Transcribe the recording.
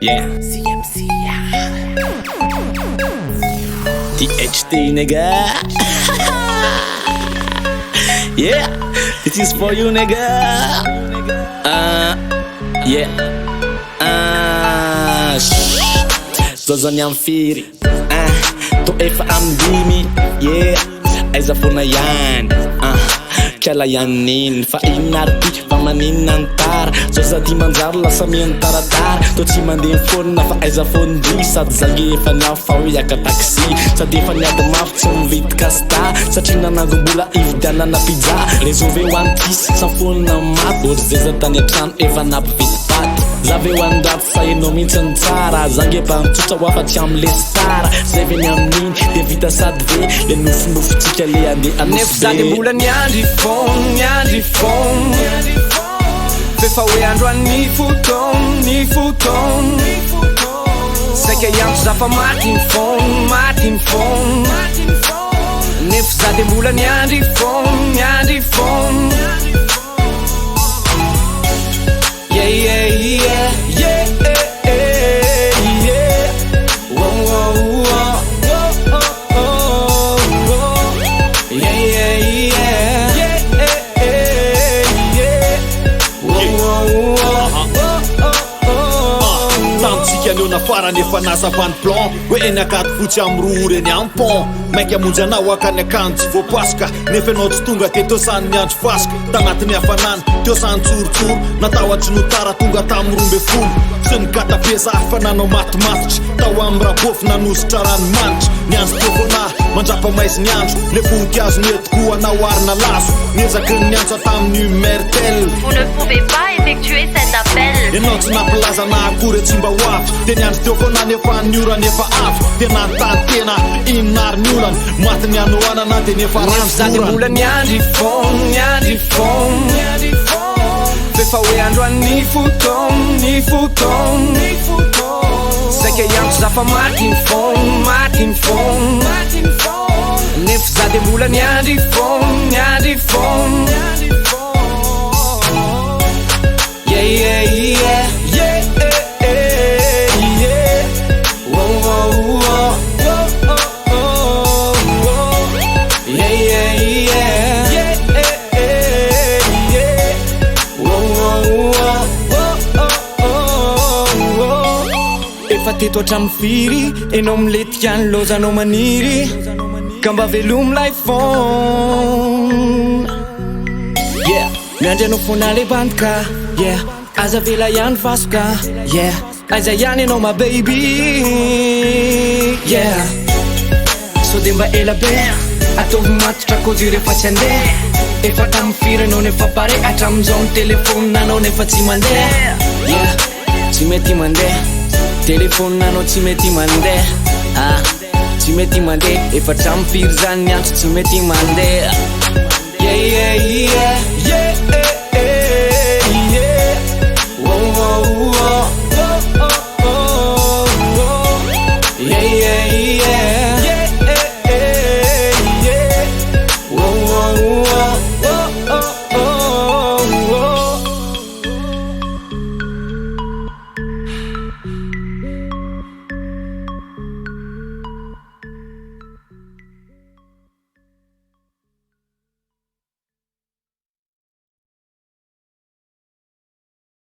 Yeah. THT, nigga. Yeah, this is for you, nigga. Yeah. Zazany am firy. To efa amdimy. Yeah. Aiza foana ihany. Kiala ihany fa inarty fa maninona antara. Zaza ty manjary lasa miantaratara. To tsy mandeha foana fa aiza foandry. Sady zange efa niafy fa hoe hiaka taxi. Sady efa niady mafy tsy mividy kasta. Satria nanangom-bola ividianana pizza. Réseau ve hoany kisy sa foana maty. Ozy zay za tany antrano efa nampividy paty. Zave hoandraty fa enao mihitsy ny tsara. Zange mba mitsotra ho afa-tsy am'le stara. Zay ve ny amin'iny de vita sady ve le nofinofitsika le andeha anofy be. Nefa za de mbola niandry foana fefa hoe androany ny foton saika iantso za fa maty ny fono nefa za de mbola niandry foana yeah yeah yeah yeah yeah whoa whoa whoa Aneo na farany efa nasavany plan hoe eny akaty fotsy am'roa reny ampon mainka amonjy anao akany akanjo tsy voapasoka nefa anao tsy tonga teto sany niandro fasika tagnatin'ny hafanana teo sany tsorotsoro natahoatry notara tonga tam'rombe folo sy ny katapesa fa nanao matomatotra tao amin'ny rabofy nanositra ranomanitra niandro teo foana mandrapa maisy ny andro le voninkazo netiko anao arina laso niezaky ny niantso tamin'ny mertel. Vous ne pouvez pas effectuer cet appel. Enao tsy nampilaza na akory tsy mba hoavy de niandro teo foana nefa niorana efa avy tena tantena inary ny olana maty ny anoanana de nefa za de mbola niandry foana fefa hoe androany ny foton saika iantso za fa maty ny fono nefa za de mbola niandry foana yeah yeah yeah yeah yeah whoa whoa whoa yeah yeah yeah yeah yeah whoa whoa efa teto hatramy firy enao miletika any lozanao maniry ka mba velomy l'iPhone yeah miandry anao foana le bantka yeah aza vela ihany vasoka yeah aiza ihany anao ma baby yeah so de mba ela be ataovy matotra kozy rehefa tsy andeha efa tamy firy anao nefa pare hatramizao ny telefoninanao nefa tsy mandeha yeah tsy mety mandeha telefoninanao tsy mety mandeha tsy mety mandeha efa tramy firy zany niantso tsy mety mandeha yeah yeah yeah yeah